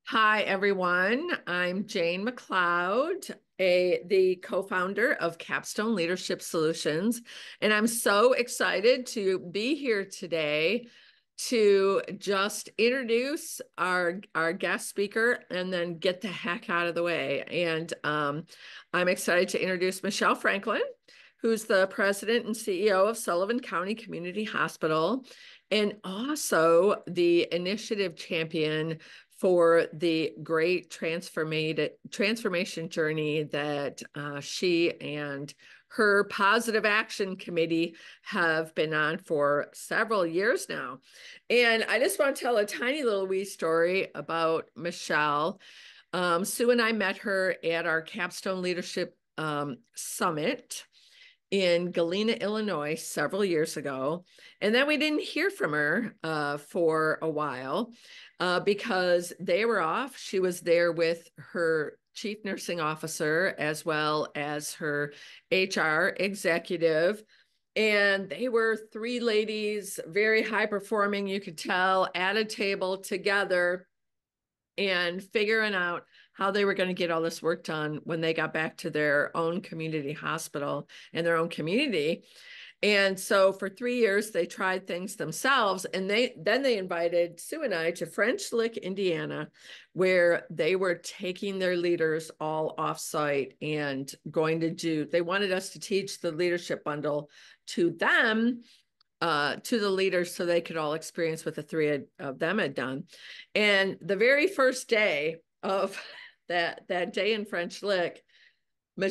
Hi, everyone. I'm Jane McLeod, the co-founder of Capstone Leadership Solutions, and I'm so excited to be here today to just introduce our guest speaker and then get the heck out of the way. And I'm excited to introduce Michelle Franklin, who's the president and CEO of Sullivan County Community Hospital, and also the initiative champion for the great transformation journey that she and her positive action committee have been on for several years now. And I just want to tell a tiny little wee story about Michelle. Sue and I met her at our Capstone Leadership Summit in Galena, Illinois, several years ago. And then we didn't hear from her for a while because they were off. She was there with her chief nursing officer as well as her HR executive. And they were three ladies, very high performing, you could tell, at a table together and figuring out how they were going to get all this work done when they got back to their own community hospital and their own community. And so for 3 years, they tried things themselves. And they invited Sue and I to French Lick, Indiana, where they were taking their leaders all offsite and they wanted us to teach the leadership bundle to them, to the leaders, so they could all experience what the three of them had done. And the very first day of that day in French Lick,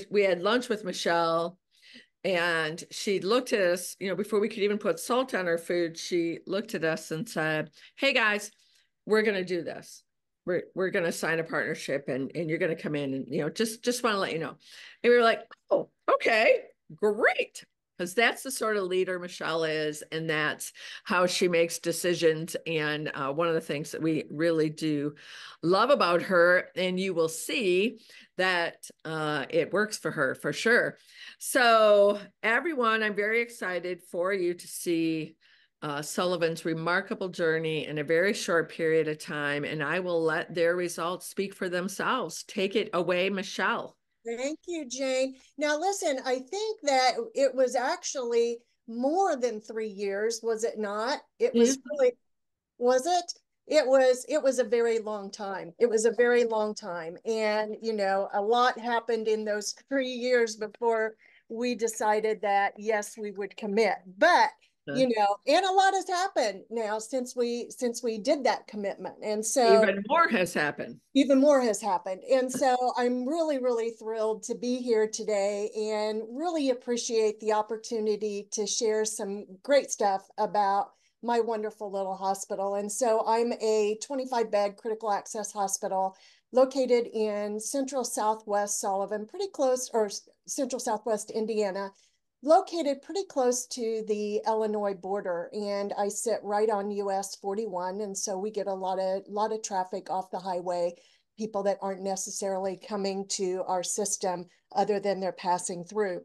we had lunch with Michelle, and she looked at us, before we could even put salt on our food. She looked at us and said, "Hey guys, we're going to do this. We're going to sign a partnership, and you're going to come in, and just want to let you know." And we were like, "Oh, okay, great." Because that's the sort of leader Michelle is, and that's how she makes decisions. And one of the things that we really do love about her, and you will see that it works for her for sure. So everyone, I'm very excited for you to see Sullivan's remarkable journey in a very short period of time, and I will let their results speak for themselves. Take it away, Michelle. Thank you, Jane. Now, listen, I think that it was actually more than 3 years, was it not? It Yeah. was really, was it? It was a very long time. It was a very long time. And, a lot happened in those 3 years before we decided that, yes, we would commit. But and a lot has happened now since we did that commitment. And so Even more has happened. even more has happened. And so I'm really, really thrilled to be here today and really appreciate the opportunity to share some great stuff about my wonderful little hospital. And so I'm a 25-bed critical access hospital located in central southwest Sullivan, pretty close, or central southwest Indiana, located pretty close to the Illinois border. And I sit right on US 41. And so we get a lot of traffic off the highway, people that aren't necessarily coming to our system other than they're passing through.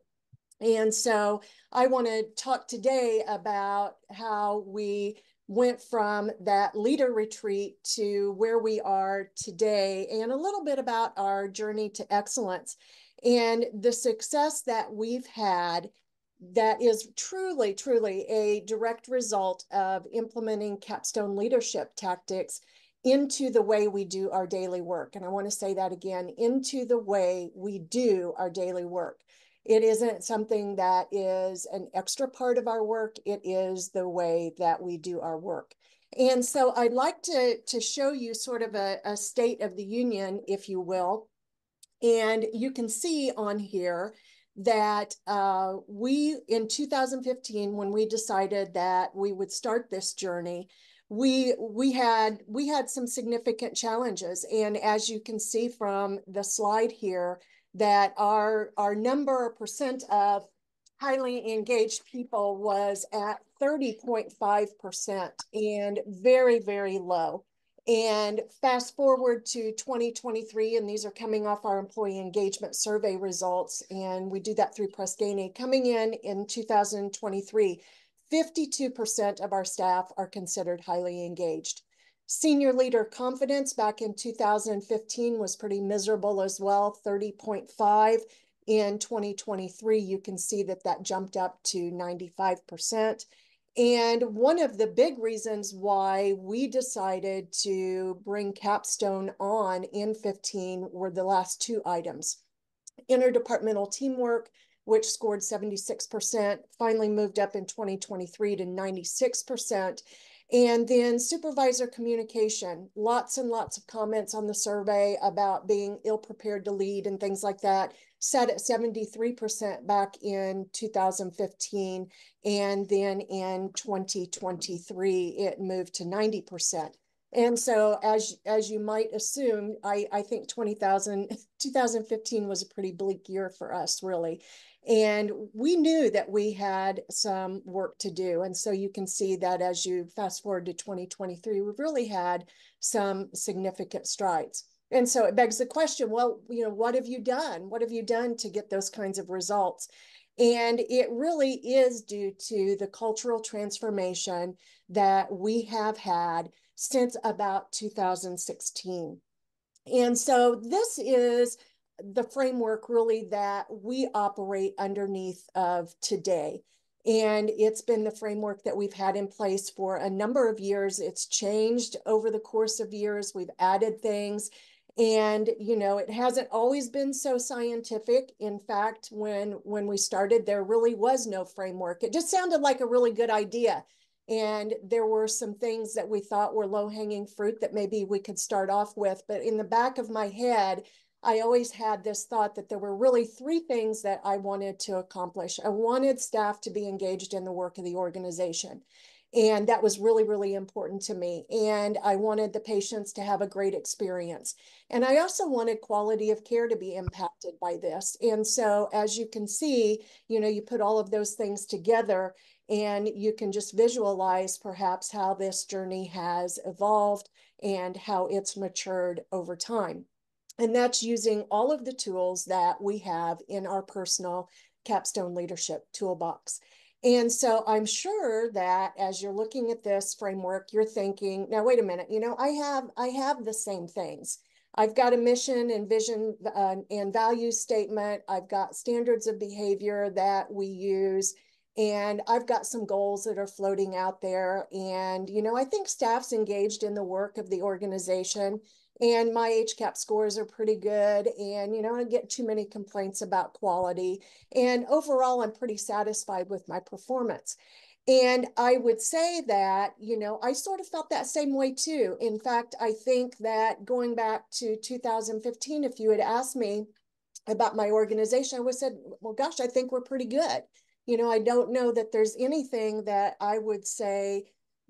And so I want to talk today about how we went from that leader retreat to where we are today, and a little bit about our journey to excellence and the success that we've had that is truly, truly a direct result of implementing Capstone leadership tactics into the way we do our daily work. And I want to say that again, into the way we do our daily work. It isn't something that is an extra part of our work. It is the way that we do our work. And so I'd like to show you sort of a state of the union, if you will. And you can see on here that we, in 2015, when we decided that we would start this journey, we had some significant challenges. And as you can see from the slide here, that our percent of highly engaged people was at 30.5% and very, very low. And fast forward to 2023, and these are coming off our employee engagement survey results, and we do that through Press Ganey. Coming in 2023, 52% of our staff are considered highly engaged. Senior leader confidence back in 2015 was pretty miserable as well, 30.5. In 2023, you can see that that jumped up to 95%. And one of the big reasons why we decided to bring Capstone on in 15 were the last two items. Interdepartmental teamwork, which scored 76%, finally moved up in 2023 to 96%. And then supervisor communication, lots and lots of comments on the survey about being ill-prepared to lead and things like that, sat at 73% back in 2015. And then in 2023, it moved to 90%. And so as you might assume, I think 2015 was a pretty bleak year for us, really. And we knew that we had some work to do. And so you can see that as you fast forward to 2023, we've really had some significant strides. And so it begs the question, well, what have you done? What have you done to get those kinds of results? And it really is due to the cultural transformation that we have had since about 2016. And so this is the framework really that we operate underneath of today. And it's been the framework that we've had in place for a number of years. It's changed over the course of years. We've added things. And, it hasn't always been so scientific. In fact, when we started, there really was no framework. It just sounded like a really good idea. And there were some things that we thought were low-hanging fruit that maybe we could start off with. But in the back of my head, I always had this thought that there were really three things that I wanted to accomplish. I wanted staff to be engaged in the work of the organization. And that was really, really important to me. And I wanted the patients to have a great experience. And I also wanted quality of care to be impacted by this. And so as you can see, you put all of those things together and you can just visualize perhaps how this journey has evolved and how it's matured over time. And that's using all of the tools that we have in our personal Capstone Leadership Toolbox. And so I'm sure that as you're looking at this framework, you're thinking, now, wait a minute, I have the same things. I've got a mission and vision and value statement. I've got standards of behavior that we use. And I've got some goals that are floating out there. And, I think staff's engaged in the work of the organization. And my HCAP scores are pretty good. And, I don't get too many complaints about quality. And overall, I'm pretty satisfied with my performance. And I would say that, I sort of felt that same way too. In fact, I think that going back to 2015, if you had asked me about my organization, I would have said, well, gosh, I think we're pretty good. I don't know that there's anything that I would say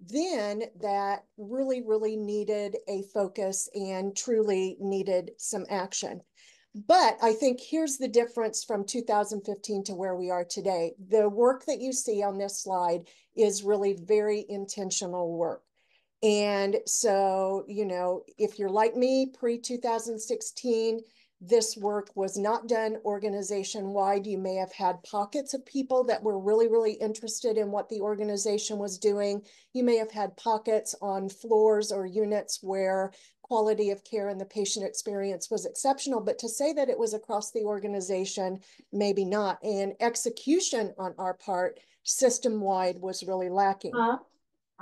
then that really, really needed a focus and truly needed some action. But I think here's the difference from 2015 to where we are today. The work that you see on this slide is really very intentional work. And so, if you're like me, pre-2016, this work was not done organization-wide. You may have had pockets of people that were really, really interested in what the organization was doing. You may have had pockets on floors or units where quality of care and the patient experience was exceptional, but to say that it was across the organization, maybe not. And execution on our part, system-wide, was really lacking.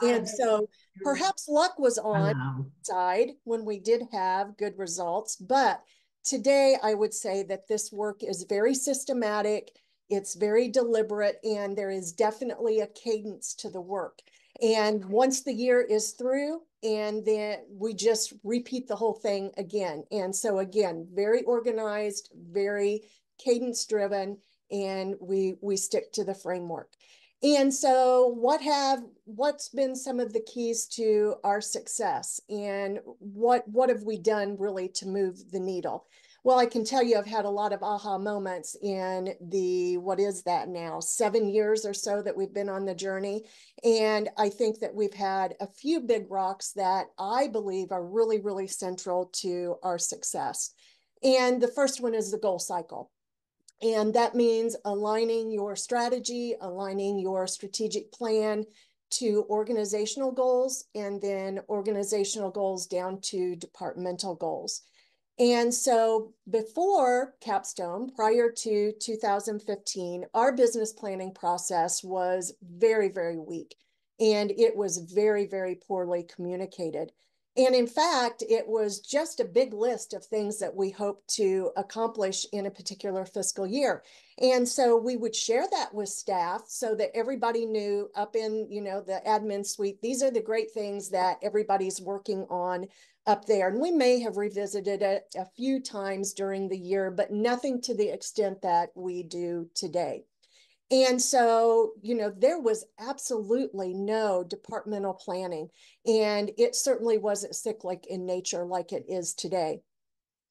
And so perhaps luck was on our side when we did have good results, but today, I would say that this work is very systematic, it's very deliberate, and there is definitely a cadence to the work. And once the year is through, and then we just repeat the whole thing again. And so again, very organized, very cadence driven, and we stick to the framework. And so what's been some of the keys to our success, and what have we done really to move the needle? Well, I can tell you I've had a lot of aha moments in what is that now, 7 years or so that we've been on the journey. And I think that we've had a few big rocks that I believe are really, really central to our success. And the first one is the goal cycle. And that means aligning your strategy, aligning your strategic plan to organizational goals, and then organizational goals down to departmental goals. And so before Capstone, prior to 2015, our business planning process was very, very weak. And it was very, very poorly communicated. And in fact, it was just a big list of things that we hoped to accomplish in a particular fiscal year. And so we would share that with staff so that everybody knew up in, the admin suite, these are the great things that everybody's working on up there. And we may have revisited it a few times during the year, but nothing to the extent that we do today. And so, there was absolutely no departmental planning, and it certainly wasn't cyclic in nature like it is today.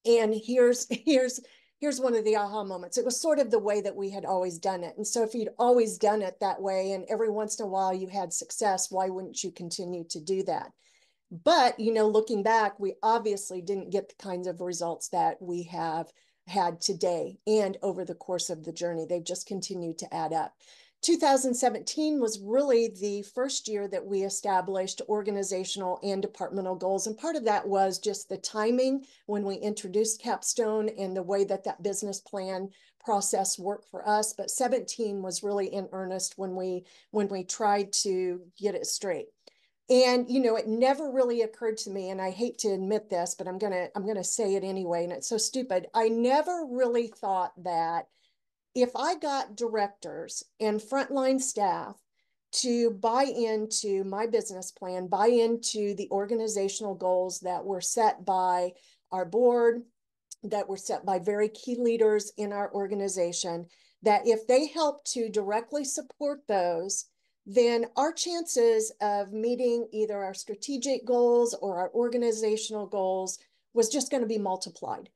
And here's one of the aha moments. It was sort of the way that we had always done it. And so if you'd always done it that way, and every once in a while you had success, why wouldn't you continue to do that? But, looking back, we obviously didn't get the kinds of results that we have had today and over the course of the journey. They've just continued to add up. 2017 was really the first year that we established organizational and departmental goals. And part of that was just the timing when we introduced Capstone and the way that that business plan process worked for us. But 17 was really in earnest when we tried to get it straight. And, it never really occurred to me, and I hate to admit this, but I'm gonna say it anyway, and it's so stupid. I never really thought that if I got directors and frontline staff to buy into my business plan, buy into the organizational goals that were set by our board, that were set by very key leaders in our organization, that if they helped to directly support those, then our chances of meeting either our strategic goals or our organizational goals was just going to be multiplied.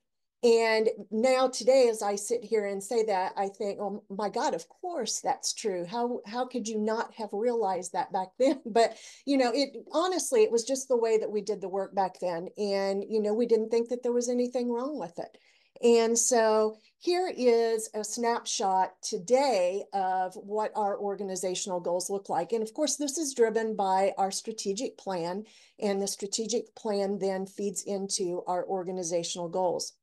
And now today, as I sit here and say that, I think, oh my God, of course that's true. How could you not have realized that back then? But, honestly, it was just the way that we did the work back then. And, we didn't think that there was anything wrong with it. And so here is a snapshot today of what our organizational goals look like. And of course, this is driven by our strategic plan, and the strategic plan then feeds into our organizational goals.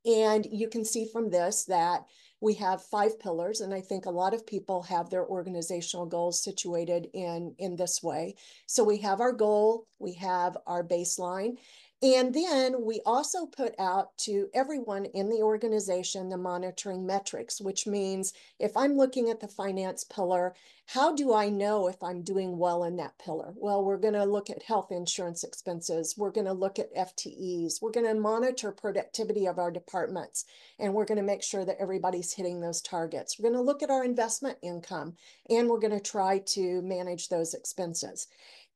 And you can see from this that we have 5 pillars, and I think a lot of people have their organizational goals situated in this way. So we have our goal, we have our baseline, and then we also put out to everyone in the organization the monitoring metrics, which means if I'm looking at the finance pillar, how do I know if I'm doing well in that pillar? Well, we're going to look at health insurance expenses. We're going to look at FTEs. We're going to monitor productivity of our departments, and we're going to make sure that everybody's hitting those targets. We're going to look at our investment income, and we're going to try to manage those expenses.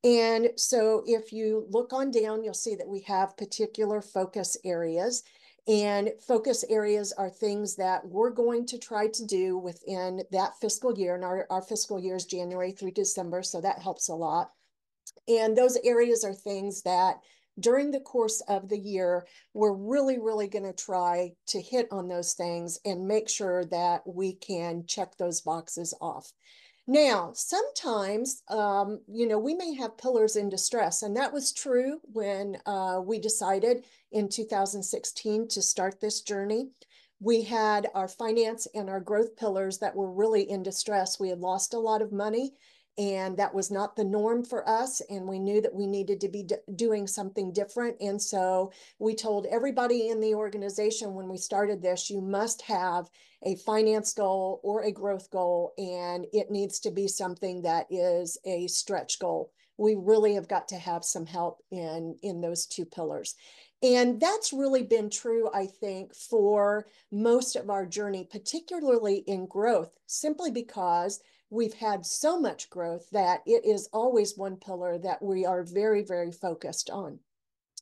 And so if you look on down, you'll see that we have particular focus areas. And focus areas are things that we're going to try to do within that fiscal year. And our fiscal year is January through December, so that helps a lot. And those areas are things that during the course of the year, we're really, really going to try to hit on those things and make sure that we can check those boxes off. Now, sometimes, we may have pillars in distress, and that was true when we decided in 2016 to start this journey. We had our finance and our growth pillars that were really in distress. We had lost a lot of money, and that was not the norm for us. And we knew that we needed to be doing something different. And so we told everybody in the organization when we started this, you must have a finance goal or a growth goal, and it needs to be something that is a stretch goal. We really have got to have some help in those 2 pillars. And that's really been true, I think, for most of our journey, particularly in growth, simply because we've had so much growth that it is always one pillar that we are very, very focused on.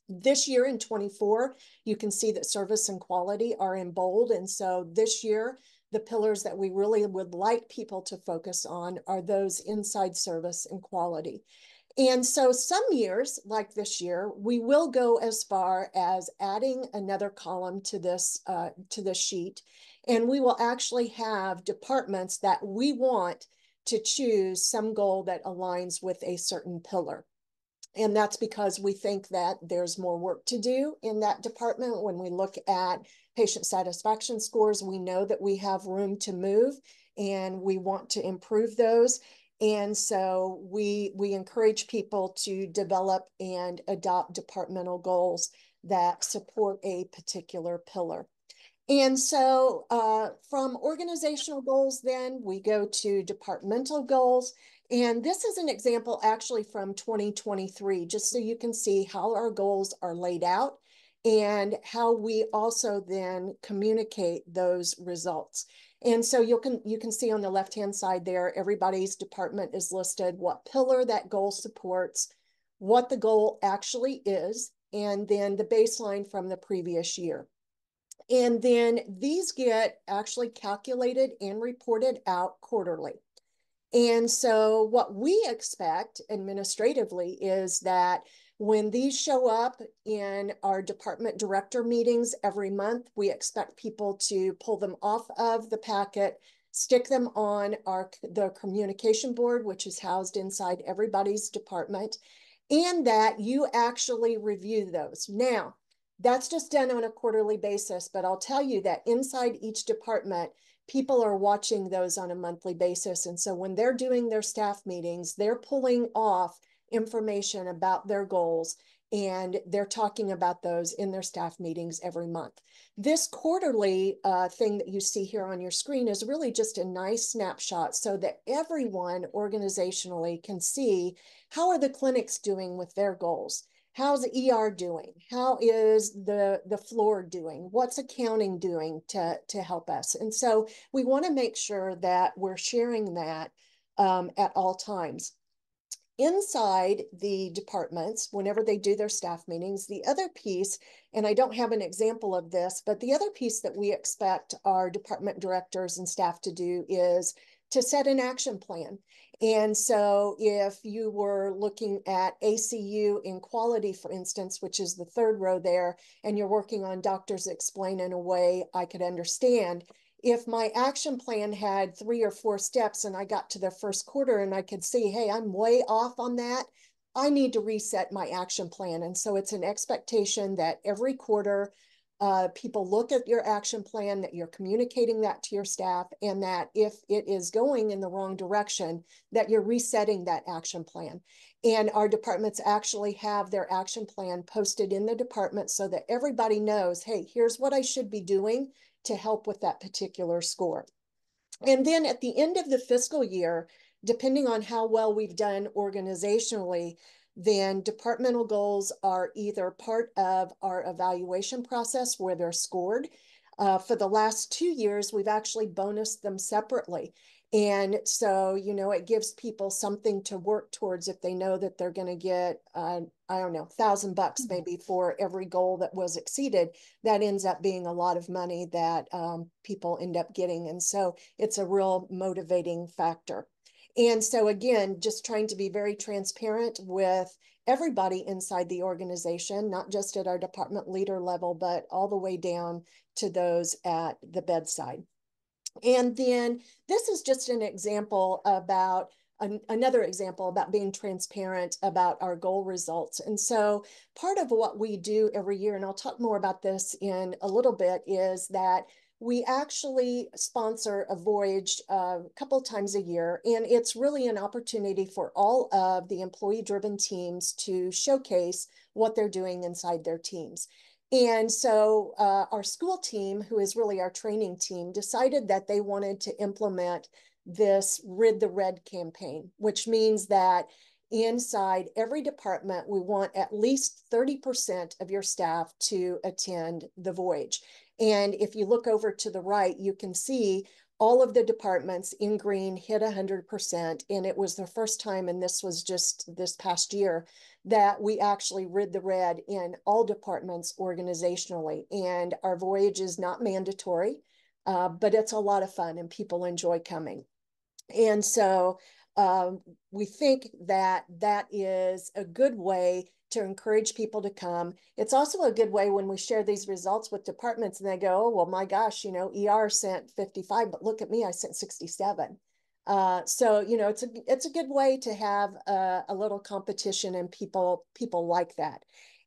This year in 24, you can see that service and quality are in bold. And so this year, the pillars that we really would like people to focus on are those inside service and quality. And so some years, like this year, we will go as far as adding another column to this sheet. And we will actually have departments that we want to choose some goal that aligns with a certain pillar. And that's because we think that there's more work to do in that department. When we look at patient satisfaction scores, we know that we have room to move and we want to improve those. And so we encourage people to develop and adopt departmental goals that support a particular pillar. And so from organizational goals, then we go to departmental goals. And this is an example actually from 2023, just so you can see how our goals are laid out and how we also then communicate those results. And so you can see on the left-hand side there, everybody's department is listed, what pillar that goal supports, what the goal actually is, and then the baseline from the previous year. And then these get actually calculated and reported out quarterly. And so what we expect administratively is that when these show up in our department director meetings every month, we expect people to pull them off of the packet, stick them on the communication board, which is housed inside everybody's department, and that you actually review those. Now, that's just done on a quarterly basis, but I'll tell you that inside each department, people are watching those on a monthly basis. And so when they're doing their staff meetings, they're pulling off information about their goals and they're talking about those in their staff meetings every month. This quarterly thing that you see here on your screen is really just a nice snapshot so that everyone organizationally can see how are the clinics doing with their goals. How's ER doing? How is the floor doing? What's accounting doing to help us? And so we want to make sure that we're sharing that at all times. Inside the departments, whenever they do their staff meetings, the other piece, and I don't have an example of this, but the other piece that we expect our department directors and staff to do is to set an action plan. And so if you were looking at ACU in quality, for instance, which is the third row there, and you're working on Doctors Explain in a way I could understand, if my action plan had 3 or 4 steps and I got to the first quarter and I could see, hey, I'm way off on that, I need to reset my action plan. And so it's an expectation that every quarter, people look at your action plan, that you're communicating that to your staff, and that if it is going in the wrong direction, that you're resetting that action plan. And our departments actually have their action plan posted in the department so that everybody knows, hey, here's what I should be doing to help with that particular score. And then at the end of the fiscal year, depending on how well we've done organizationally, then departmental goals are either part of our evaluation process where they're scored. For the last 2 years, we've actually bonused them separately. And so, you know, it gives people something to work towards if they know that they're going to get, I don't know, $1,000 maybe for every goal that was exceeded. That ends up being a lot of money that people end up getting. And so it's a real motivating factor. And so again, just trying to be very transparent with everybody inside the organization, not just at our department leader level, but all the way down to those at the bedside. And then this is just an example about another example about being transparent about our goal results. And so part of what we do every year, and I'll talk more about this in a little bit, is that we actually sponsor a voyage a couple of times a year, and it's really an opportunity for all of the employee-driven teams to showcase what they're doing inside their teams. And so our school team, who is really our training team, decided that they wanted to implement this Rid the Red campaign, which means that inside every department, we want at least 30% of your staff to attend the voyage. And if you look over to the right, you can see all of the departments in green hit 100%. And it was the first time, and this was just this past year, that we actually rid the red in all departments organizationally. And our voyage is not mandatory, but it's a lot of fun and people enjoy coming. And so we think that that is a good way to encourage people to come. It's also a good way when we share these results with departments and they go, oh, well, my gosh, you know, ER sent 55, but look at me, I sent 67. So, you know, it's a good way to have a little competition, and people like that.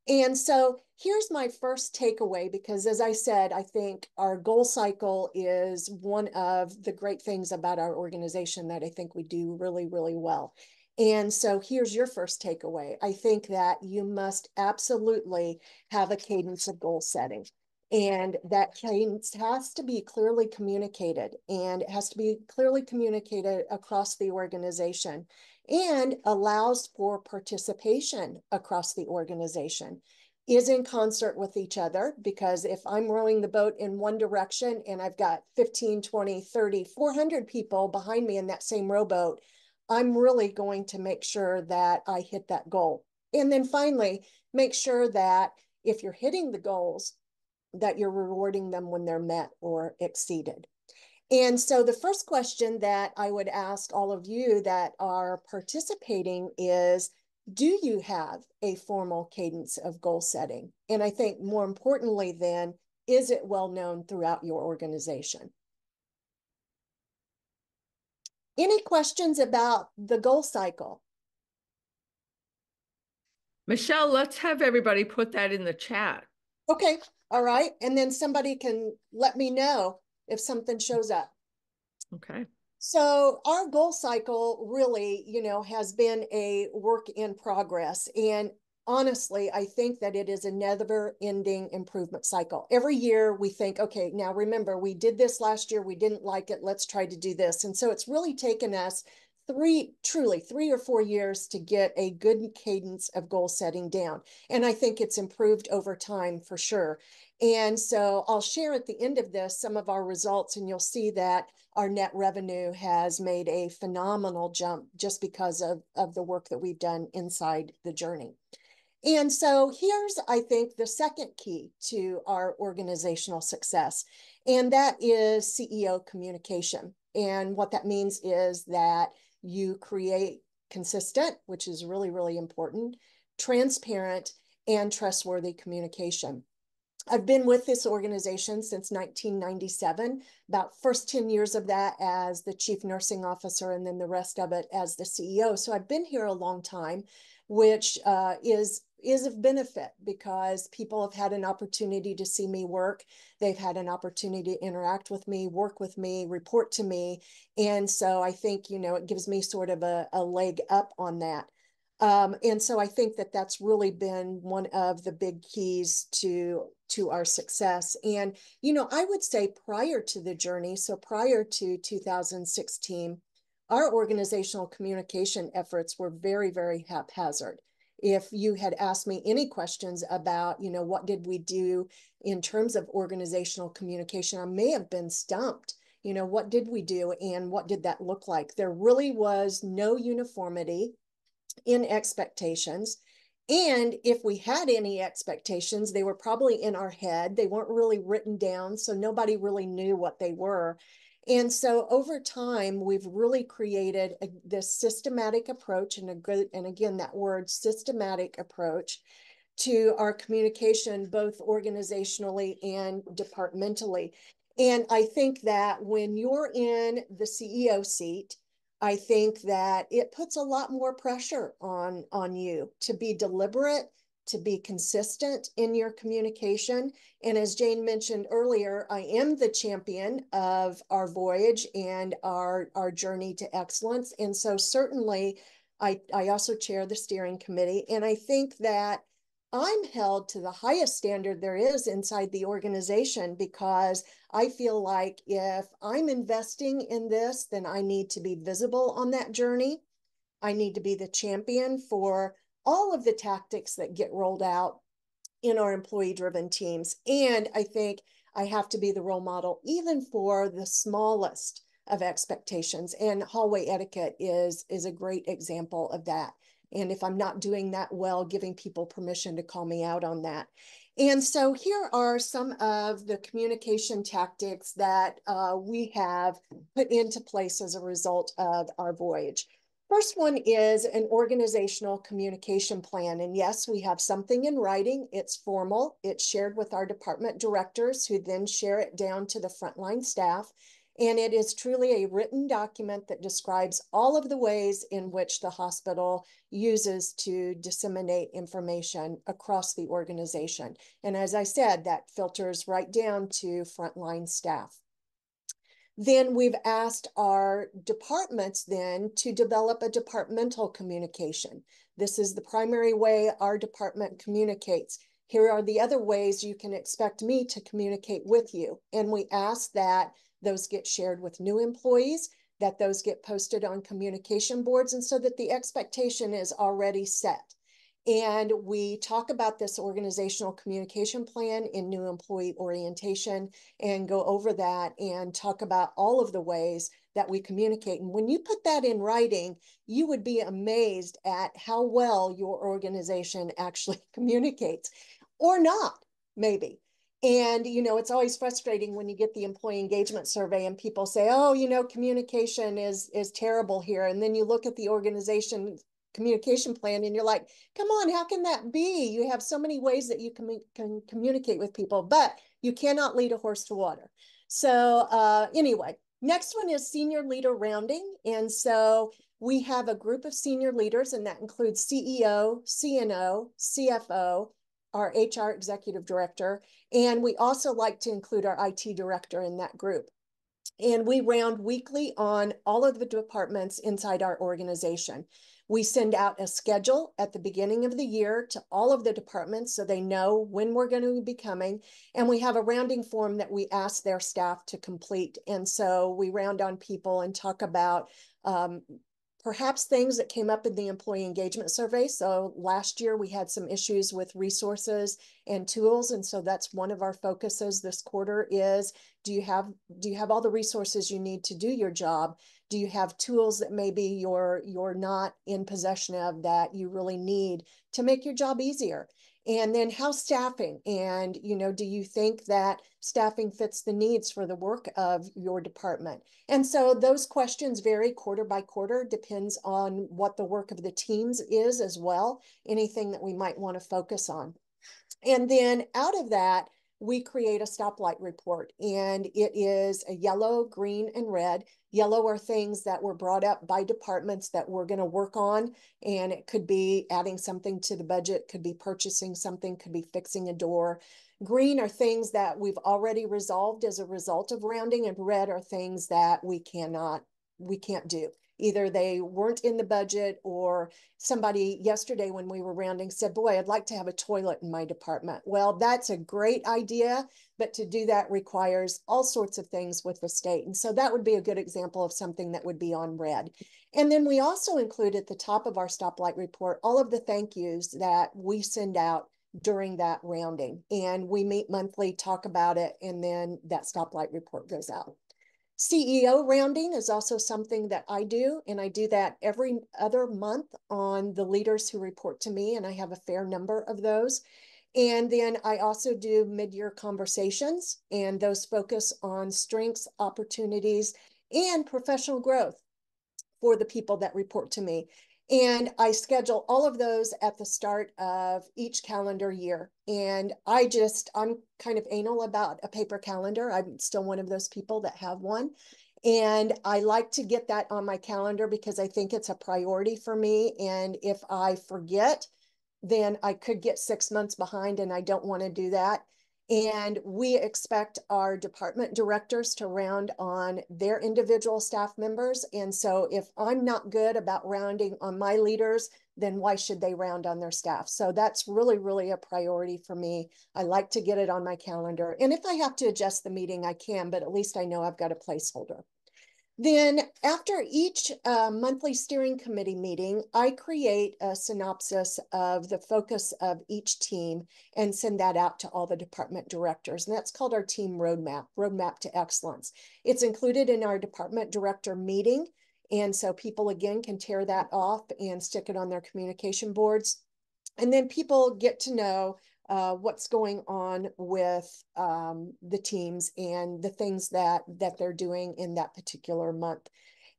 And so here's my first takeaway, because as I said, I think our goal cycle is one of the great things about our organization that I think we do really, really well. And so here's your first takeaway. I think that you must absolutely have a cadence of goal setting. And that cadence has to be clearly communicated, and it has to be clearly communicated across the organization, and allows for participation across the organization, is in concert with each other. Because if I'm rowing the boat in one direction and I've got 15, 20, 30, 400 people behind me in that same rowboat, I'm really going to make sure that I hit that goal. And then finally, make sure that if you're hitting the goals, that you're rewarding them when they're met or exceeded. And so the first question that I would ask all of you that are participating is, do you have a formal cadence of goal setting? And I think more importantly then, is it well known throughout your organization? Any questions about the goal cycle? Michelle, let's have everybody put that in the chat. Okay, all right. And then somebody can let me know if something shows up. Okay. So our goal cycle really, you know, has been a work in progress. And honestly, I think that it is a never-ending improvement cycle. Every year we think, okay, now remember, we did this last year, we didn't like it, let's try to do this. And so it's really taken us truly 3 or 4 years to get a good cadence of goal setting down. And I think it's improved over time for sure. And so I'll share at the end of this some of our results, and you'll see that our net revenue has made a phenomenal jump just because of the work that we've done inside the journey. And so here's, I think, the second key to our organizational success, and that is CEO communication. And what that means is that you create consistent, which is really, really important, transparent, and trustworthy communication. I've been with this organization since 1997, about first 10 years of that as the chief nursing officer, and then the rest of it as the CEO. So I've been here a long time, which is of benefit because people have had an opportunity to see me work. They've had an opportunity to interact with me, work with me, report to me. And so I think, you know, it gives me sort of a leg up on that. And so I think that that's really been one of the big keys to our success. And, you know, I would say prior to the journey, so prior to 2016, our organizational communication efforts were very, very haphazard. If you had asked me any questions about, you know, what did we do in terms of organizational communication, I may have been stumped. You know, what did we do and what did that look like? There really was no uniformity in expectations. And if we had any expectations, they were probably in our head. They weren't really written down, so nobody really knew what they were. And so over time, we've really created this systematic approach, and again, that word systematic approach to our communication, both organizationally and departmentally. And I think that when you're in the CEO seat, I think that it puts a lot more pressure on you to be deliberate, to be consistent in your communication. And as Jane mentioned earlier, I am the champion of our voyage and our journey to excellence. And so certainly I also chair the steering committee. And I think that I'm held to the highest standard there is inside the organization, because I feel like if I'm investing in this, then I need to be visible on that journey. I need to be the champion for all of the tactics that get rolled out in our employee-driven teams. And I think I have to be the role model even for the smallest of expectations. And hallway etiquette is a great example of that. And if I'm not doing that well, giving people permission to call me out on that. And so here are some of the communication tactics that we have put into place as a result of our voyage. First one is an organizational communication plan. And yes, we have something in writing. It's formal. It's shared with our department directors, who then share it down to the frontline staff. And it is truly a written document that describes all of the ways in which the hospital uses to disseminate information across the organization. And as I said, that filters right down to frontline staff. Then we've asked our departments then to develop a departmental communication. This is the primary way our department communicates. Here are the other ways you can expect me to communicate with you. And we ask that those get shared with new employees, that those get posted on communication boards, and so that the expectation is already set. And we talk about this organizational communication plan in new employee orientation and go over that and talk about all of the ways that we communicate. And when you put that in writing, you would be amazed at how well your organization actually communicates, or not, maybe. And, it's always frustrating when you get the employee engagement survey and people say, oh, communication is terrible here. And then you look at the organization communication plan and you're like, come on, how can that be? You have so many ways that you can communicate with people, but you cannot lead a horse to water. So anyway, next one is senior leader rounding. And so we have a group of senior leaders, and that includes CEO, CNO, CFO, our HR executive director, and we also like to include our IT director in that group. And we round weekly on all of the departments inside our organization. We send out a schedule at the beginning of the year to all of the departments so they know when we're going to be coming. And we have a rounding form that we ask their staff to complete. And so we round on people and talk about perhaps things that came up in the employee engagement survey. So last year we had some issues with resources and tools. And so that's one of our focuses this quarter is, do you have all the resources you need to do your job? Do you have tools that maybe you're not in possession of that you really need to make your job easier? And then how's staffing? And, do you think that staffing fits the needs for the work of your department? And so those questions vary quarter by quarter, depends on what the work of the teams is as well, anything that we might want to focus on. And then out of that, we create a stoplight report, and it is a yellow, green, and red. Yellow are things that were brought up by departments that we're going to work on, and it could be adding something to the budget, could be purchasing something, could be fixing a door. Green are things that we've already resolved as a result of rounding, and red are things that we can't do. Either they weren't in the budget, or somebody yesterday when we were rounding said, boy, I'd like to have a toilet in my department. Well, that's a great idea, but to do that requires all sorts of things with the state. And so that would be a good example of something that would be on red. And then we also include at the top of our stoplight report all of the thank yous that we send out during that rounding. And we meet monthly, talk about it, and then that stoplight report goes out. CEO rounding is also something that I do, and I do that every other month on the leaders who report to me, and I have a fair number of those. And then I also do mid-year conversations, and those focus on strengths, opportunities, and professional growth for the people that report to me. And I schedule all of those at the start of each calendar year. And I'm kind of anal about a paper calendar. I'm still one of those people that have one. And I like to get that on my calendar because I think it's a priority for me. And if I forget, then I could get 6 months behind, and I don't want to do that. And we expect our department directors to round on their individual staff members. And so if I'm not good about rounding on my leaders, then why should they round on their staff? So that's really, really a priority for me. I like to get it on my calendar. And if I have to adjust the meeting, I can, but at least I know I've got a placeholder. Then after each monthly steering committee meeting, I create a synopsis of the focus of each team and send that out to all the department directors. And that's called our team roadmap to excellence. It's included in our department director meeting. And so people, again, can tear that off and stick it on their communication boards. And then people get to know what's going on with the teams and the things that they're doing in that particular month.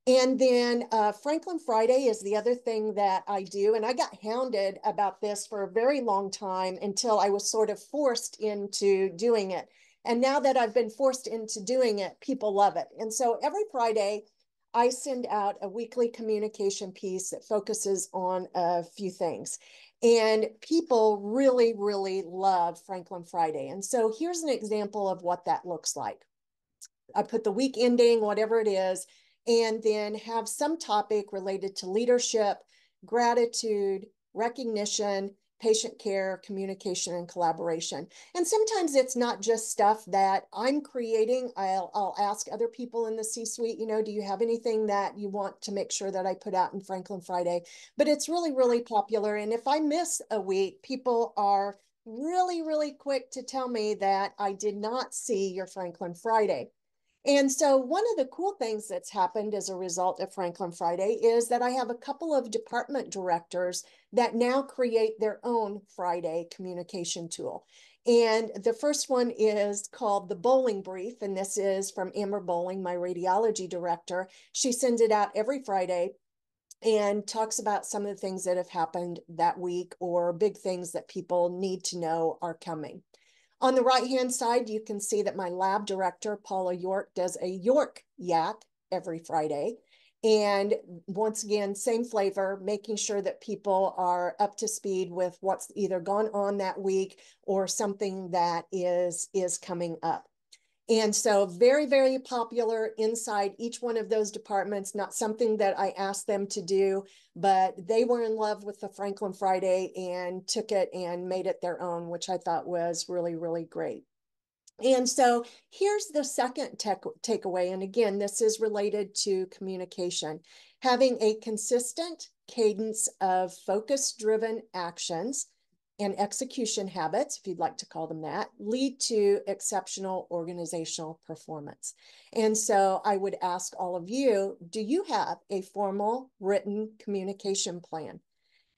And then Franklin Friday is the other thing that I do. And I got hounded about this for a very long time until I was sort of forced into doing it. And now that I've been forced into doing it, people love it. And so every Friday, I send out a weekly communication piece that focuses on a few things. And people really, really love Franklin Friday. And so here's an example of what that looks like. I put the week ending, whatever it is, and then have some topic related to leadership, gratitude, recognition, patient care, communication, and collaboration. And sometimes it's not just stuff that I'm creating. I'll ask other people in the C-suite, do you have anything that you want to make sure that I put out in Franklin Friday? But it's really, really popular. And if I miss a week, people are really, really quick to tell me that I did not see your Franklin Friday. And so one of the cool things that's happened as a result of Franklin Friday is that I have a couple of department directors that now create their own Friday communication tool. And the first one is called the Bowling Brief, and this is from Amber Bowling, my radiology director. She sends it out every Friday and talks about some of the things that have happened that week or big things that people need to know are coming. On the right-hand side, you can see that my lab director, Paula York, does a York Yak every Friday. And once again, same flavor, making sure that people are up to speed with what's either gone on that week or something that is coming up. And so very, very popular inside each one of those departments, not something that I asked them to do, but they were in love with the Franklin Friday and took it and made it their own, which I thought was really, really great. And so here's the second takeaway. And again, this is related to communication. Having a consistent cadence of focus-driven actions and execution habits, if you'd like to call them that, lead to exceptional organizational performance. And so I would ask all of you, do you have a formal written communication plan?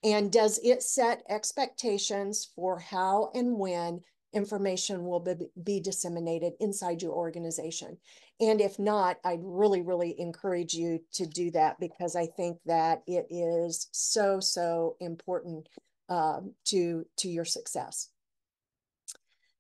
And does it set expectations for how and when information will be disseminated inside your organization? And if not, I'd really, really encourage you to do that, because I think that it is so, so important to your success.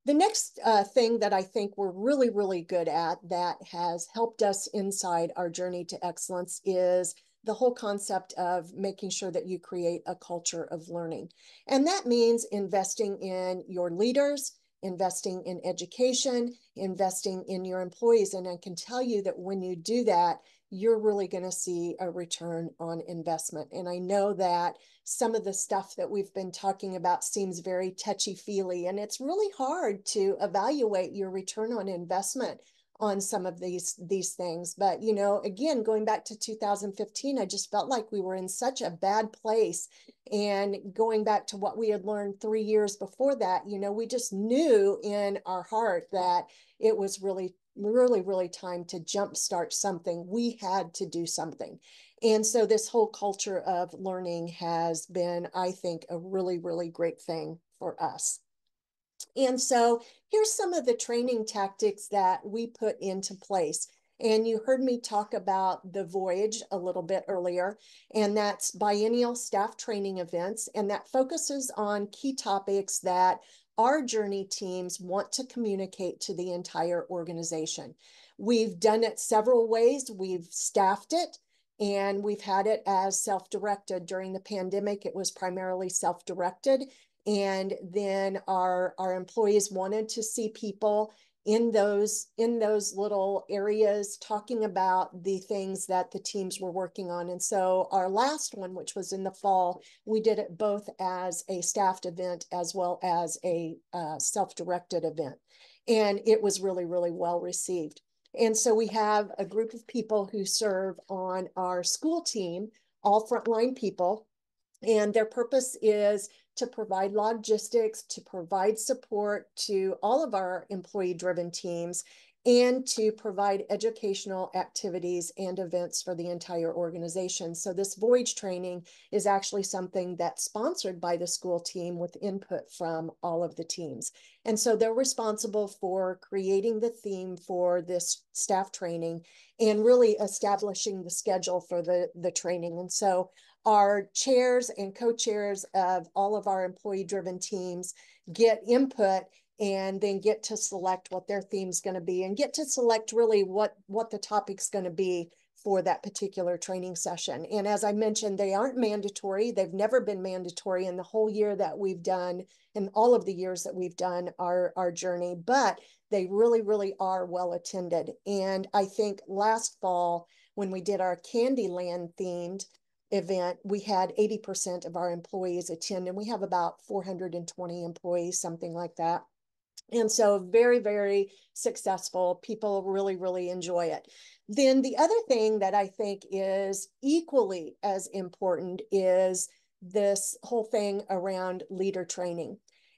The next thing that I think we're really, really good at that has helped us inside our journey to excellence is the whole concept of making sure that you create a culture of learning. And that means investing in your leaders, investing in education, investing in your employees. And I can tell you that when you do that, you're really going to see a return on investment. And I know that some of the stuff that we've been talking about seems very touchy-feely, and it's really hard to evaluate your return on investment on some of these things. But, again, going back to 2015, I just felt like we were in such a bad place. And going back to what we had learned 3 years before that, we just knew in our heart that it was really, really, really time to jumpstart something. We had to do something. And so this whole culture of learning has been, I think, a really, really great thing for us. And so here's some of the training tactics that we put into place. And you heard me talk about the Voyage a little bit earlier, and that's biennial staff training events. And that focuses on key topics that our journey teams want to communicate to the entire organization. We've done it several ways. We've staffed it, and we've had it as self-directed. During the pandemic, it was primarily self-directed. And then our employees wanted to see people in those little areas talking about the things that the teams were working on. And so our last one, which was in the fall, we did it both as a staffed event as well as a self-directed event. And it was really, really well received. And so we have a group of people who serve on our school team, all frontline people. And their purpose is to provide logistics, to provide support to all of our employee-driven teams, and to provide educational activities and events for the entire organization. So this Voyage training is actually something that's sponsored by the school team with input from all of the teams. And so they're responsible for creating the theme for this staff training and really establishing the schedule for the training. And so our chairs and co-chairs of all of our employee-driven teams get input and then get to select what their theme's going to be and get to select really what the topic's going to be for that particular training session. And as I mentioned, they aren't mandatory. They've never been mandatory in the whole year that we've done, in all of the years that we've done our journey, but they really, really are well attended. And I think last fall, when we did our Candyland themed event, we had 80% of our employees attend, and we have about 420 employees, something like that. And so very, very successful. People really, really enjoy it. Then the other thing that I think is equally as important is this whole thing around leader training.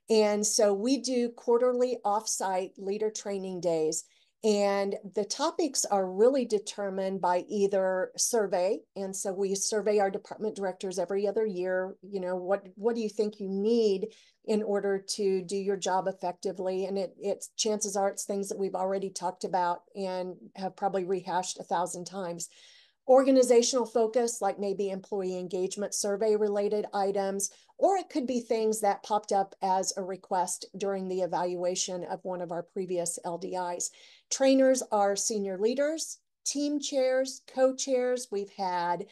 And so we do quarterly offsite leader training days. And the topics are really determined by either survey. And so we survey our department directors every other year. You know, what do you think you need in order to do your job effectively? And it's chances are it's things that we've already talked about and have probably rehashed 1,000 times. Organizational focus, like maybe employee engagement survey related items, or it could be things that popped up as a request during the evaluation of one of our previous LDIs. Trainers are senior leaders, team chairs, co-chairs. We've had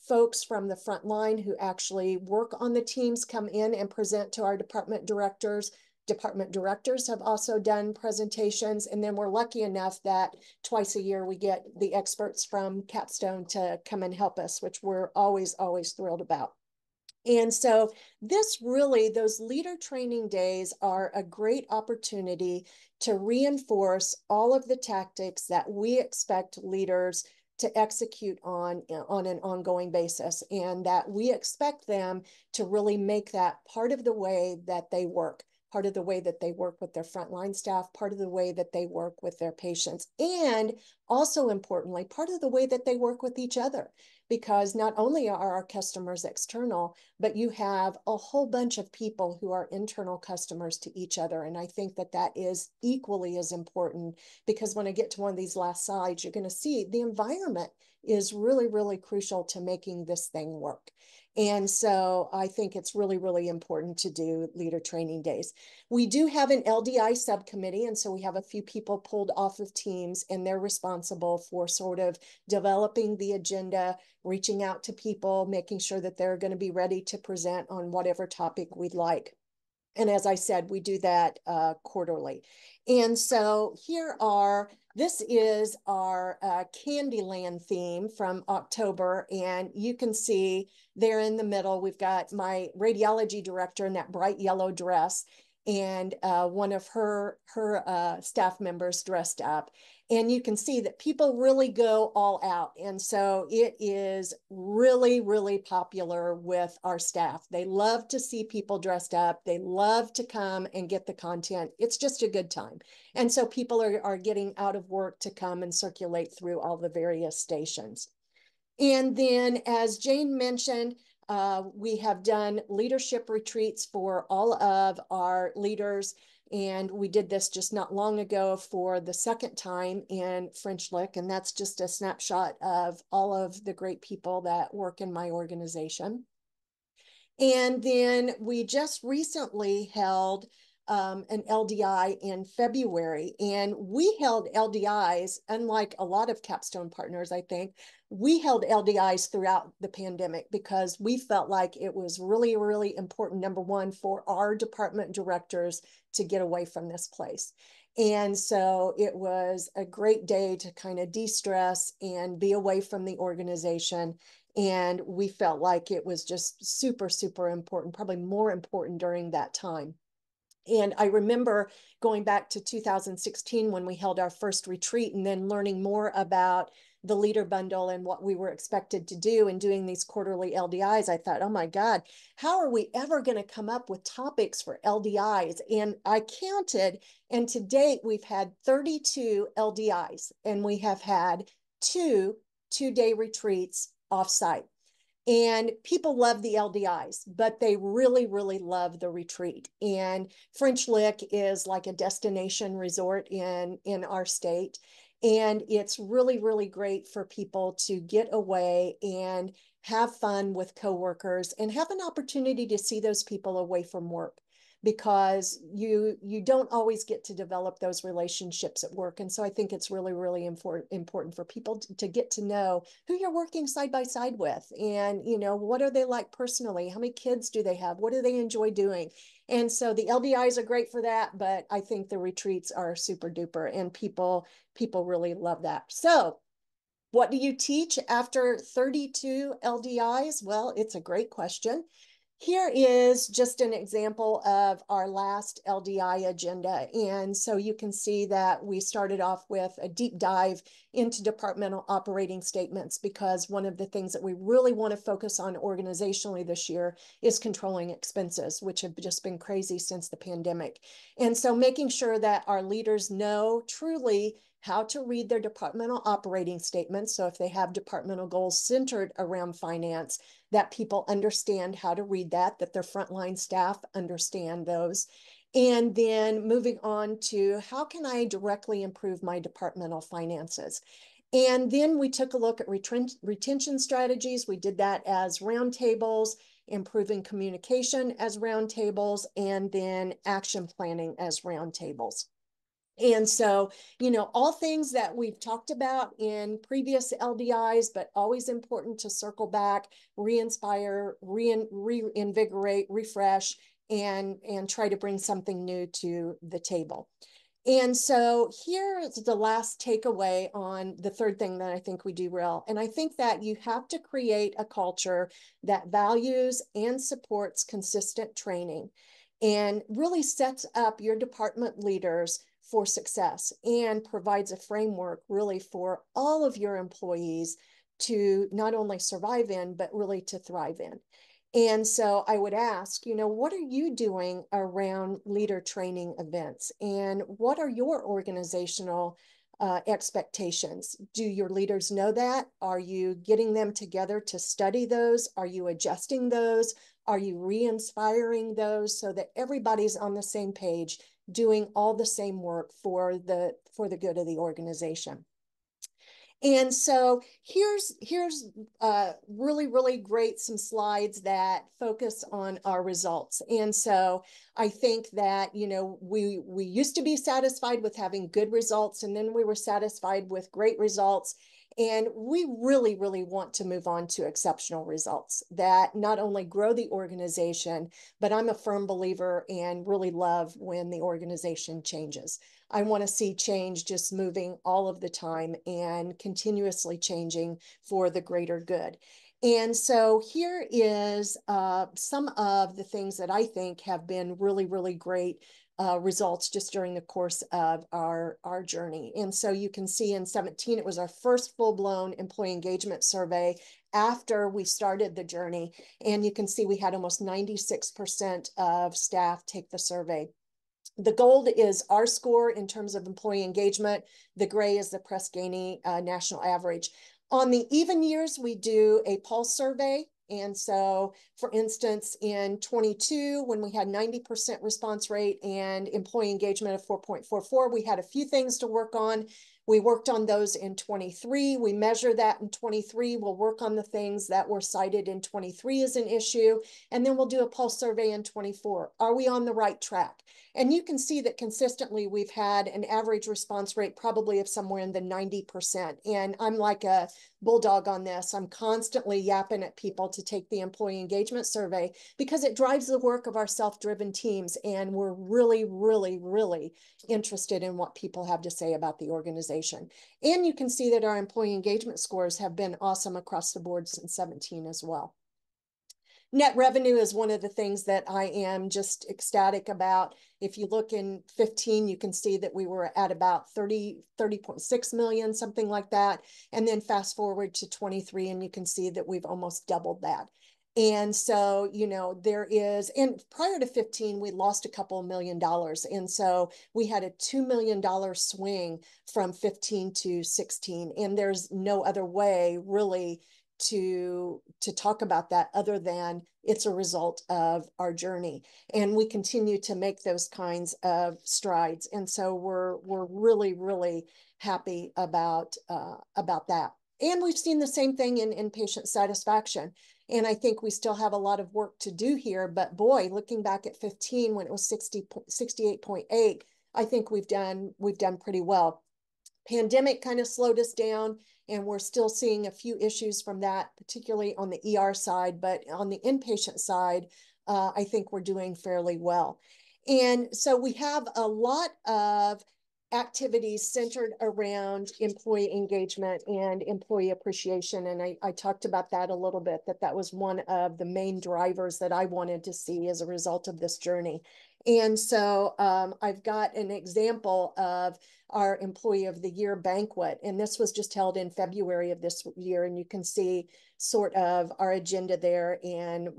folks from the front line who actually work on the teams come in and present to our department directors. Department directors have also done presentations. And then we're lucky enough that twice a year we get the experts from Capstone to come and help us, which we're always, always thrilled about. And so this really, those leader training days are a great opportunity to reinforce all of the tactics that we expect leaders to execute on an ongoing basis, and that we expect them to really make that part of the way that they work, part of the way that they work with their frontline staff, part of the way that they work with their patients, and also importantly, part of the way that they work with each other. Because not only are our customers external, but you have a whole bunch of people who are internal customers to each other. And I think that that is equally as important, because when I get to one of these last slides, you're going to see the environment is really, really crucial to making this thing work. And so I think it's really, really important to do leader training days. We do have an LDI subcommittee, and so we have a few people pulled off of teams, and they're responsible for sort of developing the agenda, reaching out to people, making sure that they're going to be ready to present on whatever topic we'd like. And as I said, we do that quarterly. And so this is our Candyland theme from October. And you can see there in the middle, we've got my radiology director in that bright yellow dress, and one of her staff members dressed up. And you can see that people really go all out. And so it is really, really popular with our staff. They love to see people dressed up. They love to come and get the content. It's just a good time. And so people are getting out of work to come and circulate through all the various stations. And then, as Jane mentioned, we have done leadership retreats for all of our leaders. And we did this just not long ago for the second time in French Lick. And that's just a snapshot of all of the great people that work in my organization. And then we just recently held an LDI in February. And we held LDIs, unlike a lot of Capstone partners, I think, we held LDIs throughout the pandemic because we felt like it was really, really important, number one, for our department directors to get away from this place. And so it was a great day to kind of de-stress and be away from the organization. And we felt like it was just super, super important, probably more important during that time. And I remember going back to 2016 when we held our first retreat, and then learning more about the leader bundle and what we were expected to do, and doing these quarterly LDIs. I thought, oh my God, how are we ever going to come up with topics for LDIs? And I counted, and to date, we've had 32 LDIs, and we have had two-day retreats offsite. And people love the LDIs, but they really, really love the retreat. And French Lick is like a destination resort in our state. And it's really, really great for people to get away and have fun with coworkers and have an opportunity to see those people away from work. because you don't always get to develop those relationships at work. And so I think it's really, really important for people to get to know who you're working side by side with. And, you know, what are they like personally? How many kids do they have? What do they enjoy doing? And so the LDIs are great for that, but I think the retreats are super duper, and people really love that. So what do you teach after 32 LDIs? Well, it's a great question. Here is just an example of our last LDI agenda. And so you can see that we started off with a deep dive into departmental operating statements, because one of the things that we really want to focus on organizationally this year is controlling expenses, which have just been crazy since the pandemic. And so making sure that our leaders know truly how to read their departmental operating statements. So if they have departmental goals centered around finance, that people understand how to read that their frontline staff understand those. And then moving on to how can I directly improve my departmental finances? And then we took a look at retention strategies. We did that as roundtables, improving communication as roundtables, and then action planning as roundtables. And so, you know, all things that we've talked about in previous LDIs, but always important to circle back, re-inspire, reinvigorate, refresh, and try to bring something new to the table. And so here is the last takeaway on the third thing that I think we do well. And I think that you have to create a culture that values and supports consistent training and really sets up your department leaders for success and provides a framework really for all of your employees to not only survive in, but really to thrive in. And so I would ask, you know, what are you doing around leader training events? And what are your organizational expectations? Do your leaders know that? Are you getting them together to study those? Are you adjusting those? Are you re-inspiring those so that everybody's on the same page, doing all the same work for the good of the organization? And so here's really, really great, some slides that focus on our results. And so I think that, you know, we used to be satisfied with having good results, and then we were satisfied with great results. And we really, really want to move on to exceptional results that not only grow the organization, but I'm a firm believer and really love when the organization changes. I want to see change just moving all of the time and continuously changing for the greater good. And so here is some of the things that I think have been really, really great results just during the course of our journey. And so you can see in 17, it was our first full-blown employee engagement survey after we started the journey. And you can see we had almost 96% of staff take the survey. The gold is our score in terms of employee engagement. The gray is the Press Ganey national average. On the even years, we do a pulse survey. And so, for instance, in 22, when we had 90% response rate and employee engagement of 4.44, we had a few things to work on. We worked on those in 23. We measure that in 23. We'll work on the things that were cited in 23 as an issue. And then we'll do a pulse survey in 24. Are we on the right track? And you can see that consistently we've had an average response rate probably of somewhere in the 90%. And I'm like a bulldog on this. I'm constantly yapping at people to take the employee engagement survey because it drives the work of our self-driven teams. And we're really, really, really interested in what people have to say about the organization. And you can see that our employee engagement scores have been awesome across the board since 17 as well. Net revenue is one of the things that I am just ecstatic about. If you look in 15, you can see that we were at about 30.6 million, something like that. And then fast forward to 23, and you can see that we've almost doubled that. And so, you know, there is, and prior to 15, we lost a couple $1 million. And so we had a $2 million swing from 15 to 16. And there's no other way really to talk about that other than it's a result of our journey, and we continue to make those kinds of strides. And so we're really, really happy about that. And we've seen the same thing in patient satisfaction. And I think we still have a lot of work to do here. But boy, looking back at 15 when it was 68.8, I think we've done pretty well. Pandemic kind of slowed us down, and we're still seeing a few issues from that, particularly on the ER side, but on the inpatient side, I think we're doing fairly well. And so we have a lot of activities centered around employee engagement and employee appreciation. And I talked about that a little bit, that was one of the main drivers that I wanted to see as a result of this journey. And so I've got an example of our Employee of the Year banquet. And this was just held in February of this year. And you can see sort of our agenda there and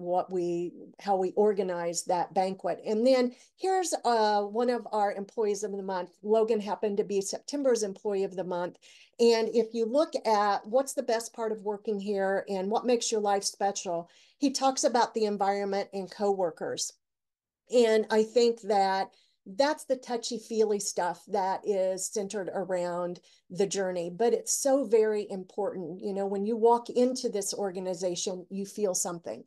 how we organize that banquet. And then here's one of our employees of the month. Logan happened to be September's employee of the month. And if you look at what's the best part of working here and what makes your life special, he talks about the environment and coworkers. And I think that's the touchy-feely stuff that is centered around the journey, but it's so very important. You know, when you walk into this organization, you feel something.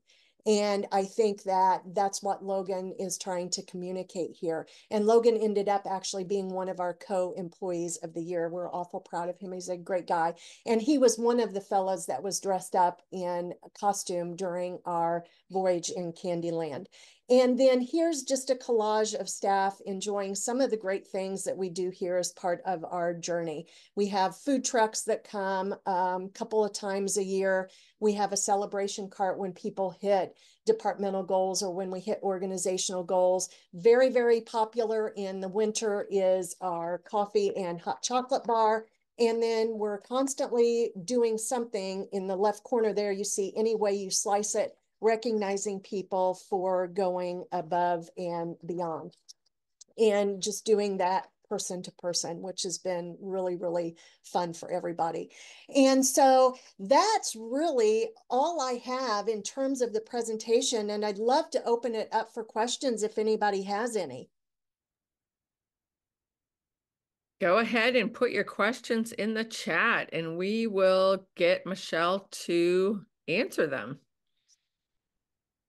And I think that's what Logan is trying to communicate here. And Logan ended up actually being one of our co-employees of the year. We're awful proud of him. He's a great guy. And he was one of the fellows that was dressed up in costume during our voyage in Candyland. And then here's just a collage of staff enjoying some of the great things that we do here as part of our journey. We have food trucks that come a couple of times a year. We have a celebration cart when people hit departmental goals or when we hit organizational goals. Very, very popular in the winter is our coffee and hot chocolate bar. And then we're constantly doing something. In the left corner there, you see any way you slice it, recognizing people for going above and beyond and just doing that person to person, which has been really, really fun for everybody. And so that's really all I have in terms of the presentation. And I'd love to open it up for questions if anybody has any. Go ahead and put your questions in the chat and we will get Michelle to answer them.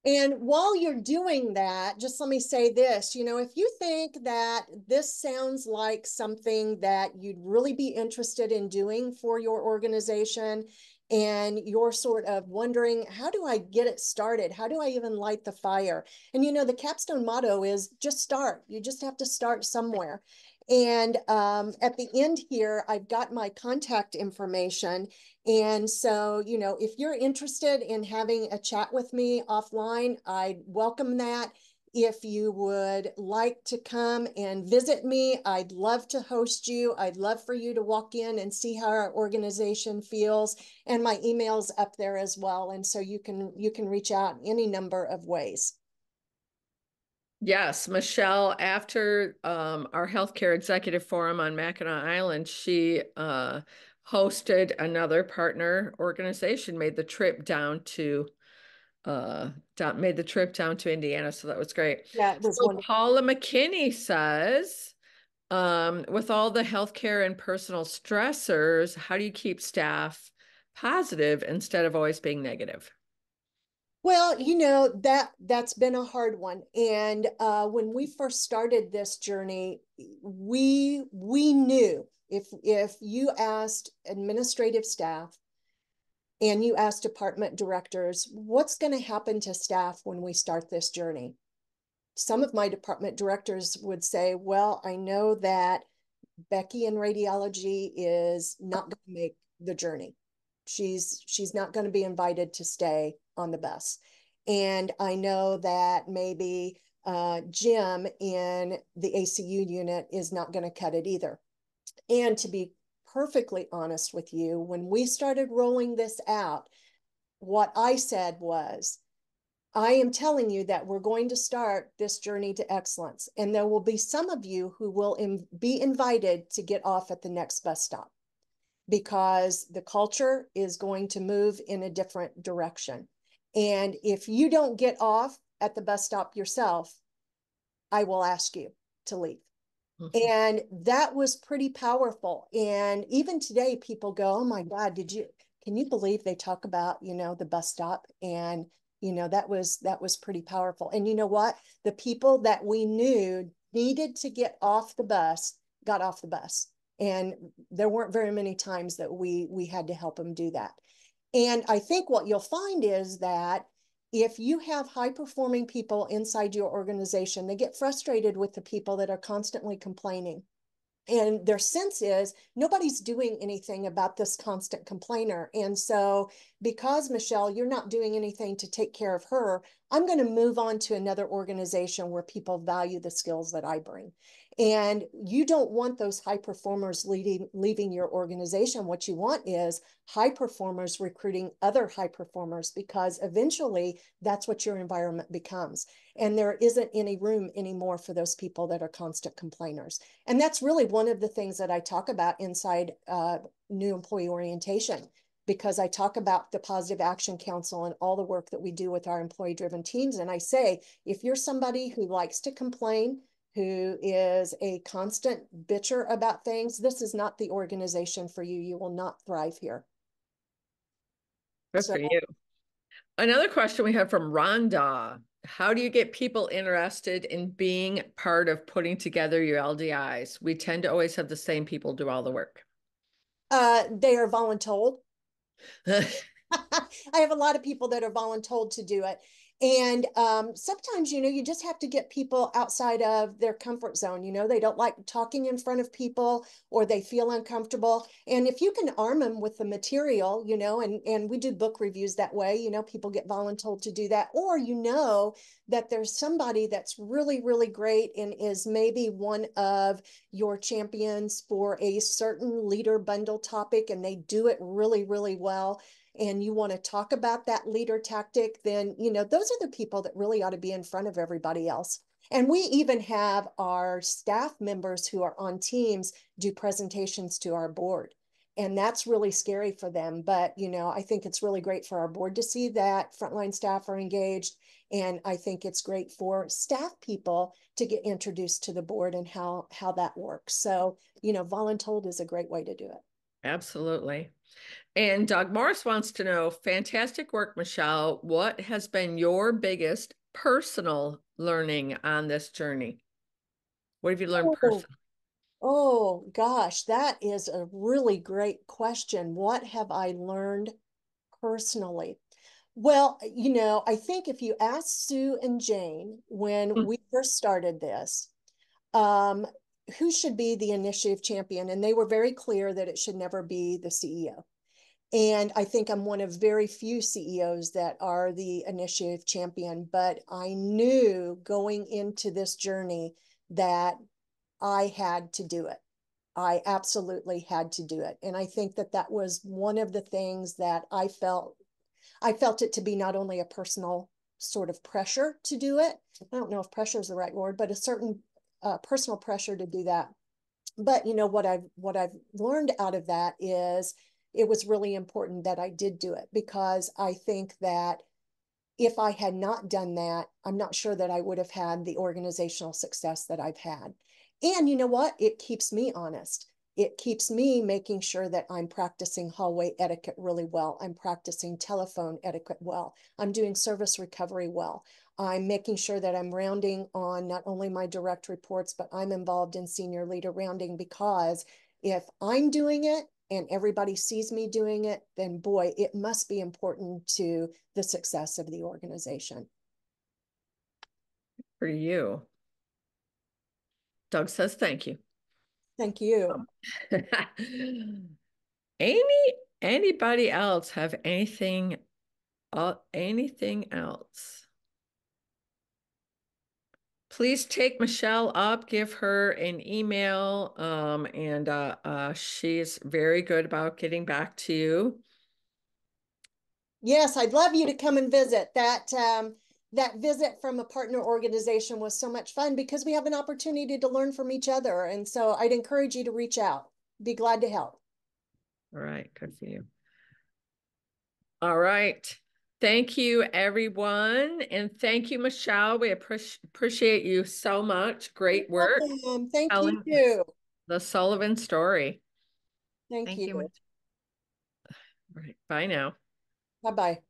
And while you're doing that, just let me say this, you know, if you think that this sounds like something that you'd really be interested in doing for your organization, and you're sort of wondering, how do I get it started? How do I even light the fire? And, you know, the capstone motto is just start. You just have to start somewhere. And at the end here, I've got my contact information. And so, you know, if you're interested in having a chat with me offline, I'd welcome that. If you would like to come and visit me, I'd love to host you. I'd love for you to walk in and see how our organization feels. And my email's up there as well. And so you can reach out in any number of ways. Yes, Michelle, after our healthcare executive forum on Mackinac Island, she hosted another partner organization, made the trip down to Indiana. So that was great. Yeah, it was So wonderful. Paula McKinney says, with all the healthcare and personal stressors, how do you keep staff positive instead of always being negative? Well, you know, that's been a hard one. And when we first started this journey, we knew if you asked administrative staff and you asked department directors, what's going to happen to staff when we start this journey? Some of my department directors would say, well, I know that Becky in radiology is not going to make the journey. She's not going to be invited to stay on the bus. And I know that maybe Jim in the ACU unit is not going to cut it either. And to be perfectly honest with you, when we started rolling this out, what I said was, I am telling you that we're going to start this journey to excellence. And there will be some of you who will be invited to get off at the next bus stop because the culture is going to move in a different direction. And if you don't get off at the bus stop yourself, I will ask you to leave. And that was pretty powerful. And even today, people go, oh my God, can you believe they talk about, the bus stop? And, that was pretty powerful. And you know what? The people that we knew needed to get off the bus got off the bus. And there weren't very many times that we had to help them do that. And I think what you'll find is that if you have high performing people inside your organization, they get frustrated with the people that are constantly complaining. And their sense is nobody's doing anything about this constant complainer. And so, because Michelle, you're not doing anything to take care of her, I'm going to move on to another organization where people value the skills that I bring. And you don't want those high performers leaving your organization. What you want is high performers recruiting other high performers, because eventually that's what your environment becomes. And there isn't any room anymore for those people that are constant complainers. And that's really one of the things that I talk about inside new employee orientation, because I talk about the Positive Action Council and all the work that we do with our employee-driven teams. And I say, if you're somebody who likes to complain, who is a constant bitcher about things, this is not the organization for you. You will not thrive here. Good So for you. Another question we have from Rhonda. How do you get people interested in being part of putting together your LDIs? We tend to always have the same people do all the work. they are voluntold. I have a lot of people that are voluntold to do it. And sometimes, you just have to get people outside of their comfort zone. They don't like talking in front of people, or they feel uncomfortable. And if you can arm them with the material, and we do book reviews that way, people get voluntold to do that. Or, that there's somebody that's really, really great and is maybe one of your champions for a certain leader bundle topic, and they do it really, really well, and you want to talk about that leader tactic, then, those are the people that really ought to be in front of everybody else. And we even have our staff members who are on teams do presentations to our board. And that's really scary for them. But, I think it's really great for our board to see that frontline staff are engaged. And I think it's great for staff people to get introduced to the board and how that works. So, voluntold is a great way to do it. Absolutely. And Doug Morris wants to know, fantastic work, Michelle. What has been your biggest personal learning on this journey? What have you learned Oh, personally? oh gosh, that is a really great question. What have I learned personally? Well, I think if you ask Sue and Jane when we first started this, um, who should be the initiative champion? And they were very clear that it should never be the CEO. And I think I'm one of very few CEOs that are the initiative champion, but I knew going into this journey that I had to do it. I absolutely had to do it. And I think that that was one of the things that I felt it to be not only a personal sort of pressure to do it. I don't know if pressure is the right word, but a certain personal pressure to do that. But what I've learned out of that is it was really important that I did do it, because I think that if I had not done that, I'm not sure that I would have had the organizational success that I've had. And you know what? It keeps me honest. It keeps me making sure that I'm practicing hallway etiquette really well. I'm practicing telephone etiquette well. I'm doing service recovery well. I'm making sure that I'm rounding on not only my direct reports, but I'm involved in senior leader rounding, because if I'm doing it and everybody sees me doing it, then boy, it must be important to the success of the organization. For you. Doug says thank you. Thank you. Any anybody else have anything else? Please take Michelle up, give her an email, and she's very good about getting back to you. Yes, I'd love you to come and visit. That visit from a partner organization was so much fun, because we have an opportunity to learn from each other. And so I'd encourage you to reach out. Be glad to help. All right, good for you. All right. Thank you, everyone. And thank you, Michelle. We appreciate you so much. You're Great work welcome. Thank you telling too. the Sullivan story. Thank Thank you, you. Michelle. Right. Bye now. Bye-bye.